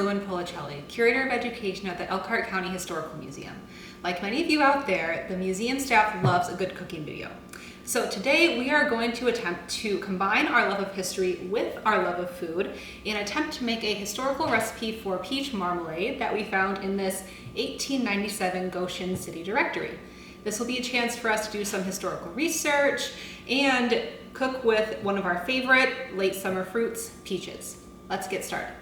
Policelli, Curator of Education at the Elkhart County Historical Museum. Like many of you out there, the museum staff loves a good cooking video. So today we are going to attempt to combine our love of history with our love of food and attempt to make a historical recipe for peach marmalade that we found in this 1897 Goshen City Directory. This will be a chance for us to do some historical research and cook with one of our favorite late summer fruits, peaches. Let's get started.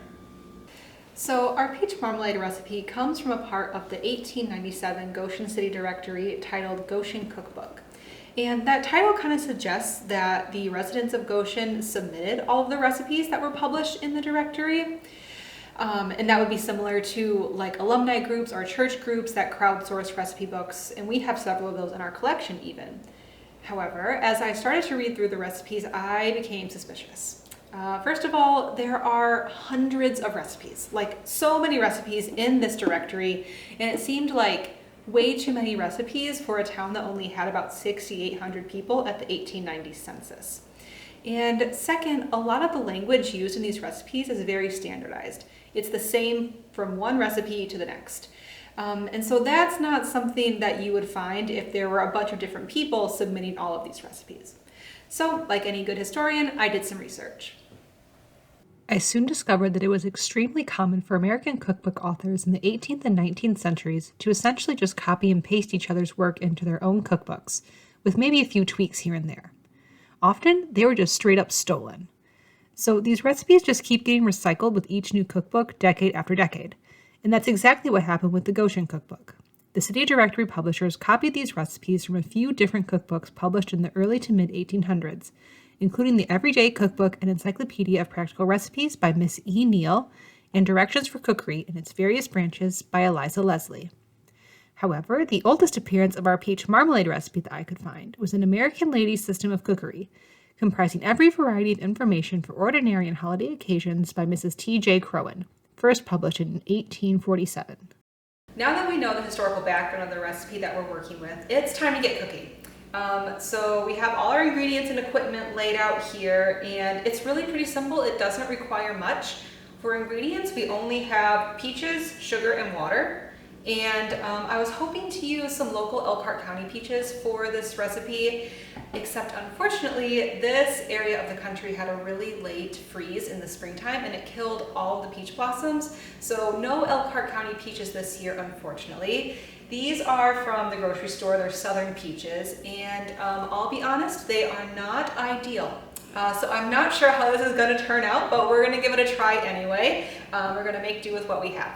So our peach marmalade recipe comes from a part of the 1897 Goshen City Directory titled Goshen Cook Book. And that title kind of suggests that the residents of Goshen submitted all of the recipes that were published in the directory. And that would be similar to like alumni groups or church groups that crowdsource recipe books, and we have several of those in our collection even. However, as I started to read through the recipes, I became suspicious. First of all, there are hundreds of recipes, like so many recipes in this directory, and it seemed like way too many recipes for a town that only had about 6,800 people at the 1890 census. And second, a lot of the language used in these recipes is very standardized. It's the same from one recipe to the next. And so that's not something that you would find if there were a bunch of different people submitting all of these recipes. So, like any good historian, I did some research. I soon discovered that it was extremely common for American cookbook authors in the 18th and 19th centuries to essentially just copy and paste each other's work into their own cookbooks, with maybe a few tweaks here and there. Often, they were just straight up stolen. So these recipes just keep getting recycled with each new cookbook decade after decade. And that's exactly what happened with the Goshen Cook Book. The City Directory publishers copied these recipes from a few different cookbooks published in the early to mid-1800s, including the Everyday Cookbook and Encyclopedia of Practical Recipes by Miss E. Neal, and Directions for Cookery in its various branches by Eliza Leslie. However, the oldest appearance of our peach marmalade recipe that I could find was an American Lady's System of Cookery, comprising every variety of information for ordinary and holiday occasions by Mrs. T.J. Crowan, first published in 1847. Now that we know the historical background of the recipe that we're working with, it's time to get cooking. So we have all our ingredients and equipment laid out here, and it's really pretty simple. It doesn't require much. For ingredients, we only have peaches, sugar, and water. And I was hoping to use some local Elkhart County peaches for this recipe, except unfortunately this area of the country had a really late freeze in the springtime and it killed all the peach blossoms. So no Elkhart County peaches this year, unfortunately. These are from the grocery store. They're southern peaches, and I'll be honest, they are not ideal. So I'm not sure how this is going to turn out, but we're going to give it a try anyway. We're going to make do with what we have.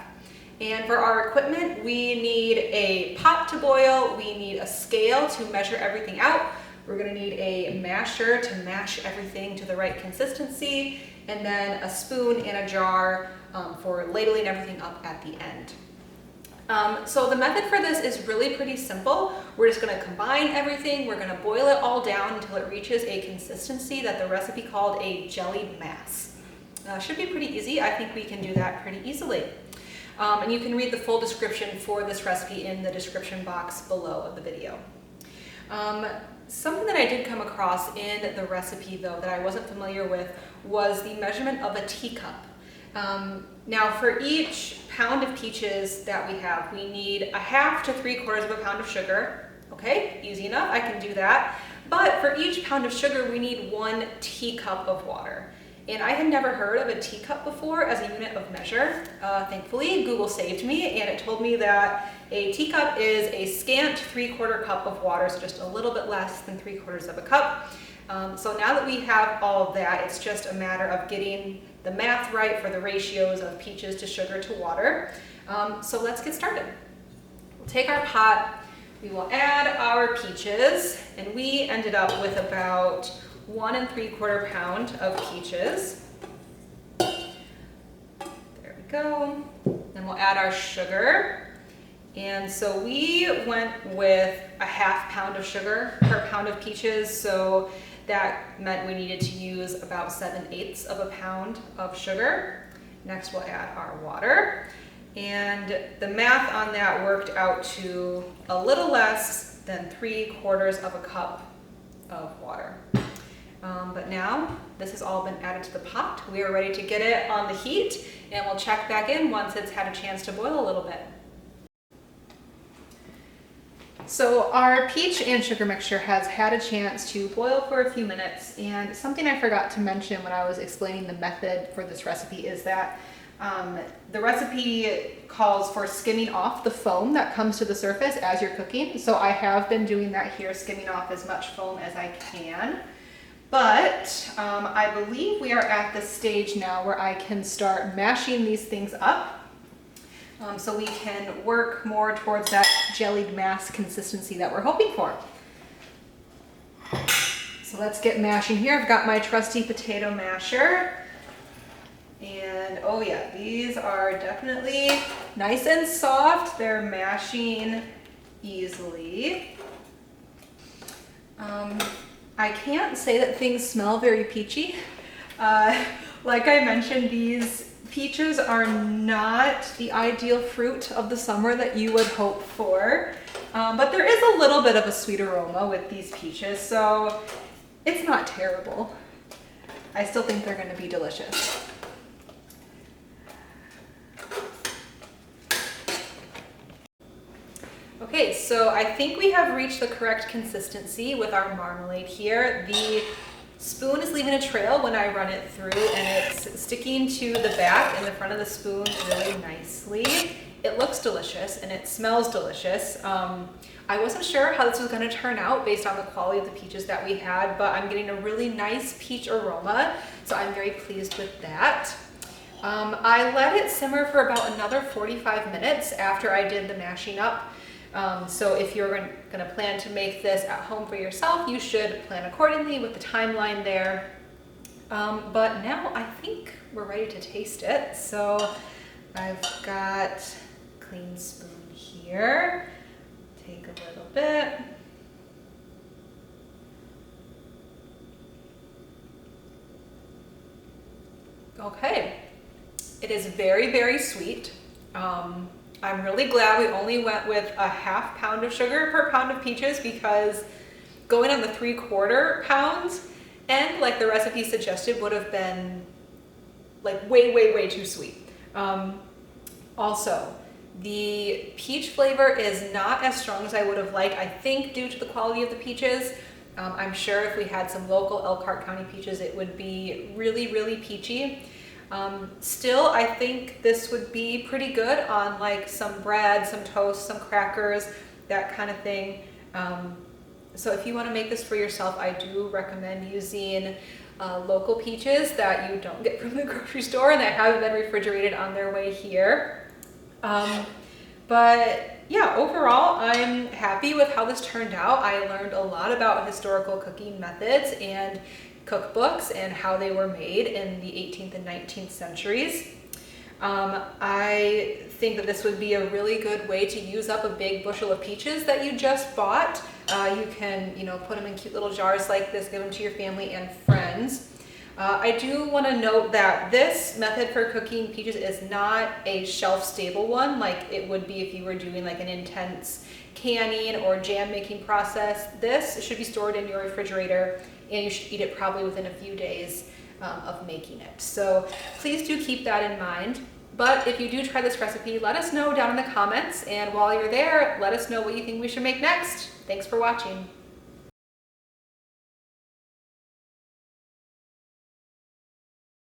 And for our equipment, we need a pot to boil, we need a scale to measure everything out, we're going to need a masher to mash everything to the right consistency, and then a spoon and a jar for ladling everything up at the end. So the method for this is really pretty simple. We're just going to combine everything, we're going to boil it all down until it reaches a consistency that the recipe called a jellied mass. Should be pretty easy. I think we can do that pretty easily. And you can read the full description for this recipe in the description box below of the video. Something that I did come across in the recipe though that I wasn't familiar with was the measurement of a teacup. Now for each pound of peaches that we have, we need 1/2 to 3/4 of a pound of sugar. Okay, easy enough, I can do that. But for each pound of sugar, we need 1 teacup of water. And I had never heard of a teacup before as a unit of measure. Thankfully, Google saved me, and it told me that a teacup is a scant 3/4 cup of water, so just a little bit less than 3/4 of a cup. So now that we have all of that, it's just a matter of getting the math right for the ratios of peaches to sugar to water. So let's get started. We'll take our pot, we will add our peaches, and we ended up with about 1 3/4 pound of peaches. There we go. Then we'll add our sugar. And so we went with 1/2 pound of sugar per pound of peaches. So that meant we needed to use about 7/8 of a pound of sugar. Next we'll add our water. And the math on that worked out to a little less than 3/4 of a cup of water. But now this has all been added to the pot. We are ready to get it on the heat, and we'll check back in once it's had a chance to boil a little bit. So our peach and sugar mixture has had a chance to boil for a few minutes, and something I forgot to mention when I was explaining the method for this recipe is that the recipe calls for skimming off the foam that comes to the surface as you're cooking. So I have been doing that here, skimming off as much foam as I can. But I believe we are at the stage now where I can start mashing these things up. So we can work more towards that jellied mass consistency that we're hoping for. So let's get mashing here. I've got my trusty potato masher. And oh yeah, these are definitely nice and soft. They're mashing easily. I can't say that things smell very peachy. Like I mentioned, these peaches are not the ideal fruit of the summer that you would hope for, but there is a little bit of a sweet aroma with these peaches, so it's not terrible. I still think they're going to be delicious. Okay, so I think we have reached the correct consistency with our marmalade here. The spoon is leaving a trail when I run it through, and it's sticking to the back and the front of the spoon really nicely. It looks delicious and it smells delicious. I wasn't sure how this was going to turn out based on the quality of the peaches that we had, but I'm getting a really nice peach aroma, so I'm very pleased with that. I let it simmer for about another 45 minutes after I did the mashing up. So if you're going to plan to make this at home for yourself, you should plan accordingly with the timeline there. But now I think we're ready to taste it. So I've got a clean spoon here. Take a little bit. Okay, it is very, very sweet. I'm really glad we only went with a ½ pound of sugar per pound of peaches, because going on the 3/4 pounds and like the recipe suggested would have been like way too sweet. Also, the peach flavor is not as strong as I would have liked, I think due to the quality of the peaches. I'm sure if we had some local Elkhart County peaches, it would be really peachy. Still, I think this would be pretty good on like some bread, some toast, some crackers, that kind of thing. So if you want to make this for yourself, I do recommend using local peaches that you don't get from the grocery store and that haven't been refrigerated on their way here. But yeah, overall, I'm happy with how this turned out. I learned a lot about historical cooking methods and cookbooks and how they were made in the 18th and 19th centuries. I think that this would be a really good way to use up a big bushel of peaches that you just bought. You can, put them in cute little jars like this, give them to your family and friends. I do want to note that this method for cooking peaches is not a shelf-stable one like it would be if you were doing like an intense canning or jam making process. This should be stored in your refrigerator, and you should eat it probably within a few days of making it. So please do keep that in mind. But if you do try this recipe, let us know down in the comments, and while you're there, let us know what you think we should make next. Thanks for watching.